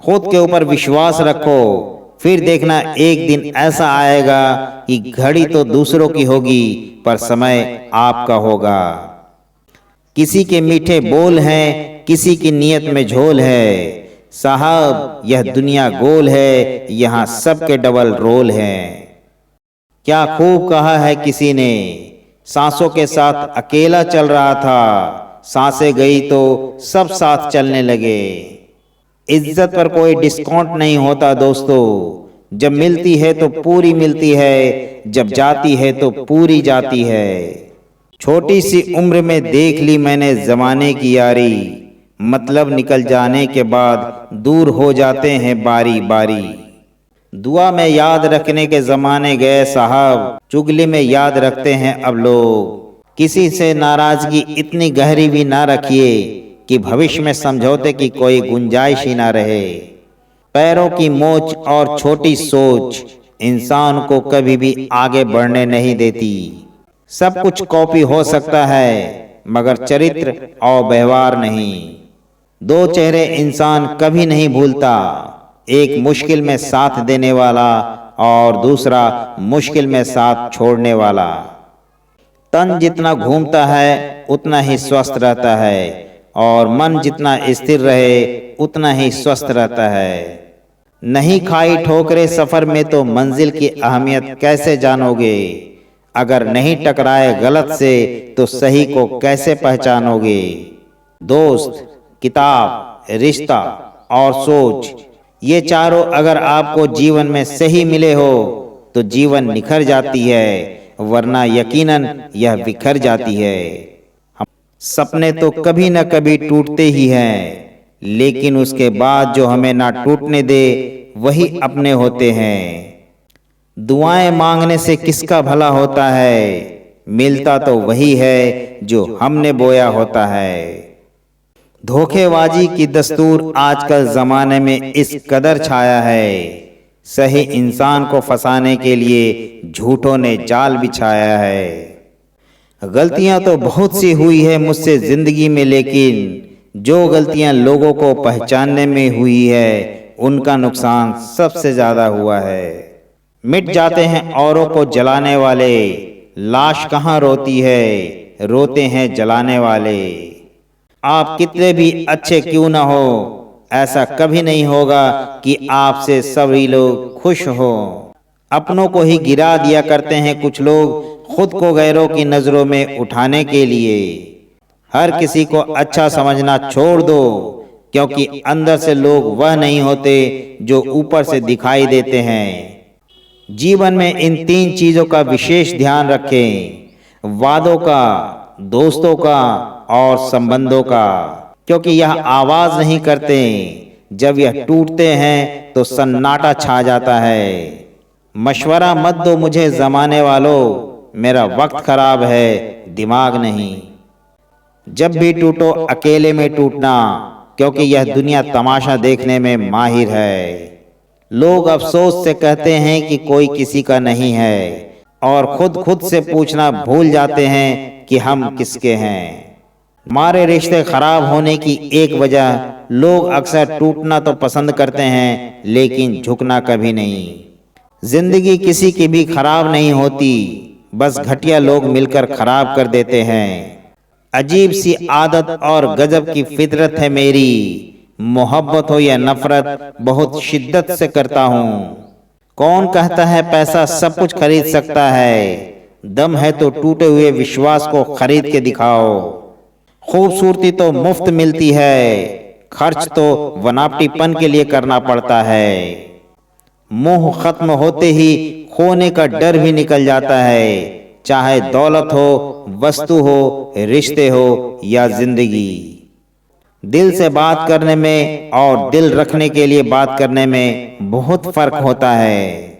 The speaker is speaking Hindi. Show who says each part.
Speaker 1: खुद के ऊपर विश्वास रखो, फिर देखना एक दिन ऐसा आएगा कि घड़ी तो दूसरों की होगी पर समय आपका होगा। किसी के मीठे बोल हैं, किसी की नीयत में झोल है। साहब यह दुनिया गोल है, यहाँ सबके डबल रोल हैं। क्या खूब कहा है किसी ने, सांसों के साथ अकेला चल रहा था, सांसें गई तो सब साथ चलने लगे। इज्जत पर कोई डिस्काउंट नहीं होता दोस्तों, जब मिलती है तो पूरी मिलती है, जब जाती है तो पूरी जाती है। छोटी सी उम्र में देख ली मैंने जमाने की यारी, मतलब निकल जाने के बाद दूर हो जाते हैं बारी बारी। दुआ में याद रखने के जमाने गए साहब, चुगली में याद रखते हैं अब लोग। किसी से नाराजगी इतनी गहरी भी ना रखिए कि भविष्य में समझौते की कोई गुंजाइश ही ना रहे। पैरों की मोच और छोटी सोच इंसान को कभी भी आगे बढ़ने नहीं देती। सब कुछ कॉपी हो सकता है मगर चरित्र और व्यवहार नहीं। दो चेहरे इंसान कभी नहीं भूलता, एक मुश्किल में साथ देने वाला और दूसरा मुश्किल में साथ छोड़ने वाला। तन जितना घूमता है उतना ही स्वस्थ रहता है और मन जितना स्थिर रहे उतना ही स्वस्थ रहता है। नहीं खाई ठोकरे सफर में तो मंजिल की अहमियत कैसे जानोगे। अगर नहीं टकराए गलत से तो सही को कैसे पहचानोगे। दोस्त, किताब, रिश्ता और सोच, ये चारों अगर आपको जीवन में सही मिले हो तो जीवन निखर जाती है, वरना यकीनन यह बिखर जाती है। सपने तो कभी न कभी टूटते ही हैं, लेकिन उसके बाद जो हमें ना टूटने दे वही अपने होते हैं। दुआएं मांगने से किसका भला होता है, मिलता तो वही है जो हमने बोया होता है। धोखेबाजी की दस्तूर आजकल जमाने में इस कदर छाया है, सही इंसान को फंसाने के लिए झूठों ने जाल बिछाया है। गलतियां तो बहुत सी हुई है मुझसे जिंदगी में, लेकिन जो गलतियां लोगों को पहचानने में हुई है उनका नुकसान सबसे ज्यादा हुआ है। मिट जाते हैं औरों को जलाने वाले, लाश कहाँ रोती है, रोते हैं जलाने वाले। आप कितने भी अच्छे क्यों ना हो, ऐसा कभी नहीं होगा कि आपसे सभी लोग खुश हो। अपनों को ही गिरा दिया करते हैं कुछ लोग, खुद को गैरों की नजरों में उठाने के लिए। हर किसी को अच्छा समझना छोड़ दो, क्योंकि अंदर से लोग वह नहीं होते जो ऊपर से दिखाई देते हैं। जीवन में इन तीन चीजों का विशेष ध्यान रखें, वादों का, दोस्तों का और संबंधों का, क्योंकि यह आवाज नहीं करते, जब यह टूटते हैं तो सन्नाटा छा जाता है। मशवरा मत दो मुझे जमाने वालों, मेरा वक्त खराब है दिमाग नहीं। जब भी टूटो अकेले में टूटना, क्योंकि यह दुनिया तमाशा देखने में माहिर है। लोग अफसोस से कहते हैं कि कोई किसी का नहीं है और खुद से पूछना भूल जाते हैं कि हम किसके हैं। हमारे रिश्ते खराब होने की एक वजह, लोग अक्सर टूटना तो पसंद करते हैं लेकिन झुकना कभी नहीं। जिंदगी किसी की भी खराब नहीं होती, बस घटिया लोग मिलकर खराब कर देते हैं। अजीब सी आदत और गजब की फितरत है मेरी, मोहब्बत हो या नफरत बहुत शिद्दत से करता हूँ। कौन कहता है पैसा सब कुछ खरीद सकता है, दम है तो टूटे हुए विश्वास को खरीद के दिखाओ। खूबसूरती तो मुफ्त मिलती है, खर्च तो वनापटीपन के लिए करना पड़ता है। मोह खत्म होते ही खोने का डर भी निकल जाता है, चाहे दौलत हो, वस्तु हो, रिश्ते हो या जिंदगी। दिल से बात करने में और दिल रखने के लिए बात करने में बहुत फर्क होता है।